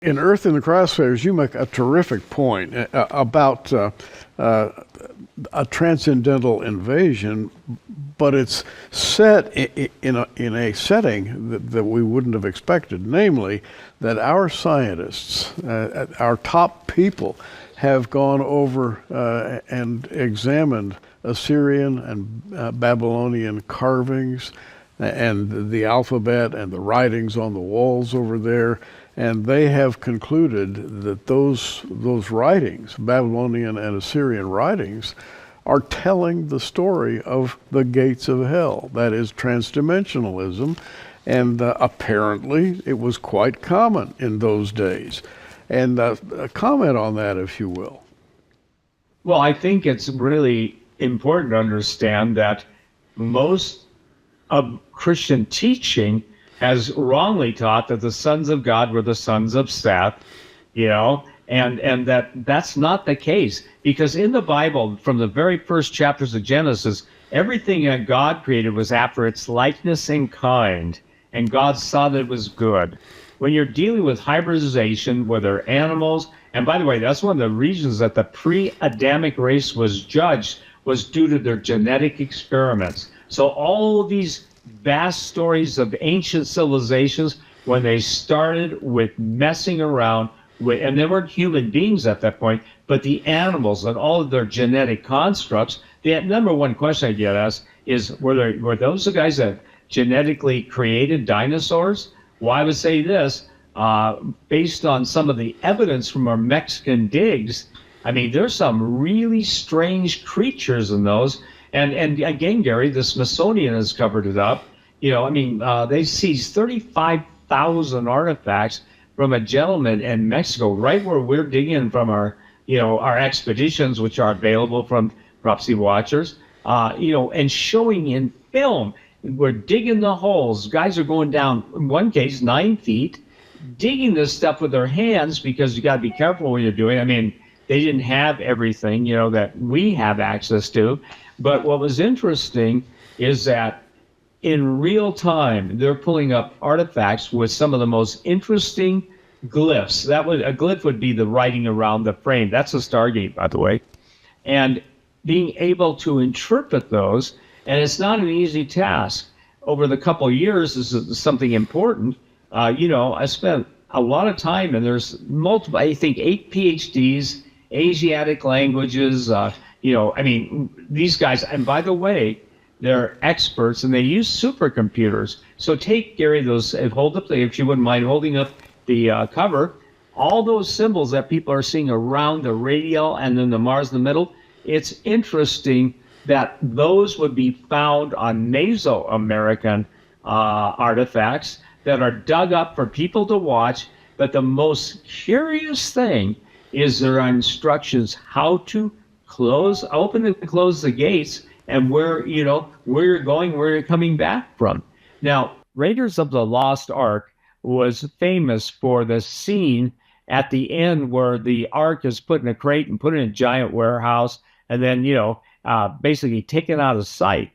In Earth in the Crosshairs, you make a terrific point about a transcendental invasion, but it's set in a setting that we wouldn't have expected, namely that our scientists, our top people, have gone over and examined Assyrian and Babylonian carvings and the alphabet and the writings on the walls over there, and they have concluded that those writings, Babylonian and Assyrian writings, are telling the story of the gates of hell. That is transdimensionalism, and apparently it was quite common in those days. And comment on that, if you will. Well, I think it's really important to understand that most of Christian teaching has wrongly taught that the sons of God were the sons of Seth, and that's not the case. Because in the Bible, from the very first chapters of Genesis, everything that God created was after its likeness and kind, and God saw that it was good. When you're dealing with hybridization, where they're animals, and by the way, that's one of the reasons that the pre-Adamic race was judged, was due to their genetic experiments. So all these vast stories of ancient civilizations, when they started with messing around with, and they weren't human beings at that point, but the animals and all of their genetic constructs, the number one question I get asked is, were those the guys that genetically created dinosaurs? Well, I would say this, based on some of the evidence from our Mexican digs, I mean, there's some really strange creatures in those. And again, Gary, the Smithsonian has covered it up. They seized 35,000 artifacts from a gentleman in Mexico, right where we're digging from our expeditions, which are available from Prophecy Watchers, and showing in film. We're digging the holes. Guys are going down, in one case, 9 feet, digging this stuff with their hands, because you got to be careful when you're doing it. I mean, they didn't have everything, that we have access to. But what was interesting is that in real time, they're pulling up artifacts with some of the most interesting glyphs. A glyph would be the writing around the frame. That's a Stargate, by the way. And being able to interpret those, and it's not an easy task. Over the couple of years, this is something important. I spent a lot of time, and there's multiple, I think 8 PhDs, Asiatic languages, these guys, and by the way, they're experts and they use supercomputers. So take, Gary, those, hold up, if you wouldn't mind holding up the cover, all those symbols that people are seeing around the radial and then the Mars in the middle, it's interesting that those would be found on Mesoamerican artifacts that are dug up for people to watch. But the most curious thing is there are instructions how to open and close the gates, and where you're going, where you're coming back from. Now, Raiders of the Lost Ark was famous for the scene at the end where the Ark is put in a crate and put in a giant warehouse, and then basically taken out of sight.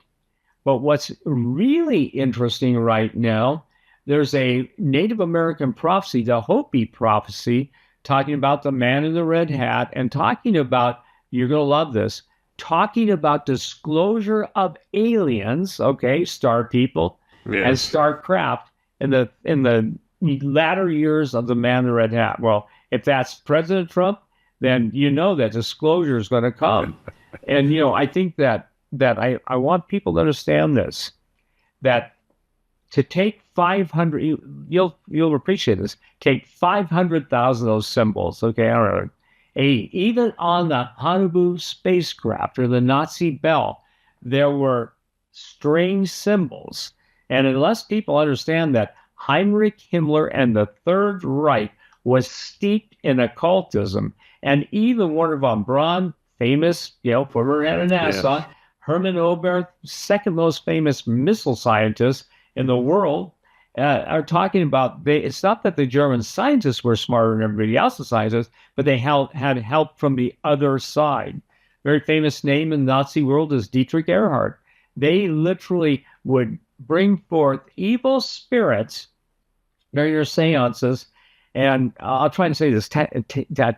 But what's really interesting right now, there's a Native American prophecy, the Hopi prophecy, talking about the man in the red hat, and talking about, you're going to love this, talking about disclosure of aliens, okay, star people, and star craft in the latter years of the man in the red hat. Well, if that's President Trump, then that disclosure is going to come. And I think that I want people to understand this, that to take 500, you'll appreciate this, take 500,000 of those symbols, okay, I don't know, even on the Hanubu spacecraft or the Nazi bell, there were strange symbols. And unless people understand that Heinrich Himmler and the Third Reich was steeped in occultism, and even Wernher von Braun, famous, former head of NASA, Hermann Oberth, second most famous missile scientist in the world, are talking about, it's not that the German scientists were smarter than everybody else's scientists, but they had help from the other side. Very famous name in the Nazi world is Dietrich Ehrhardt. They literally would bring forth evil spirits during their seances, And I'll try and say this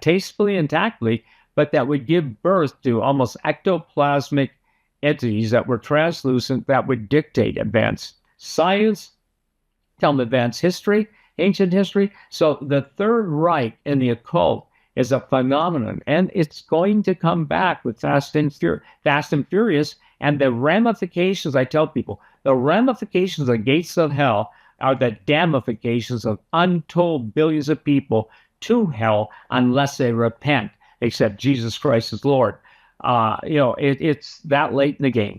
tastefully and tactfully, but that would give birth to almost ectoplasmic entities that were translucent that would dictate advanced science, tell them advanced history, ancient history. So the Third Reich in the occult is a phenomenon, and it's going to come back with Fast and Furious. And the ramifications, I tell people, the ramifications of the gates of hell are the damnifications of untold billions of people to hell unless they repent, accept Jesus Christ as Lord. It's that late in the game.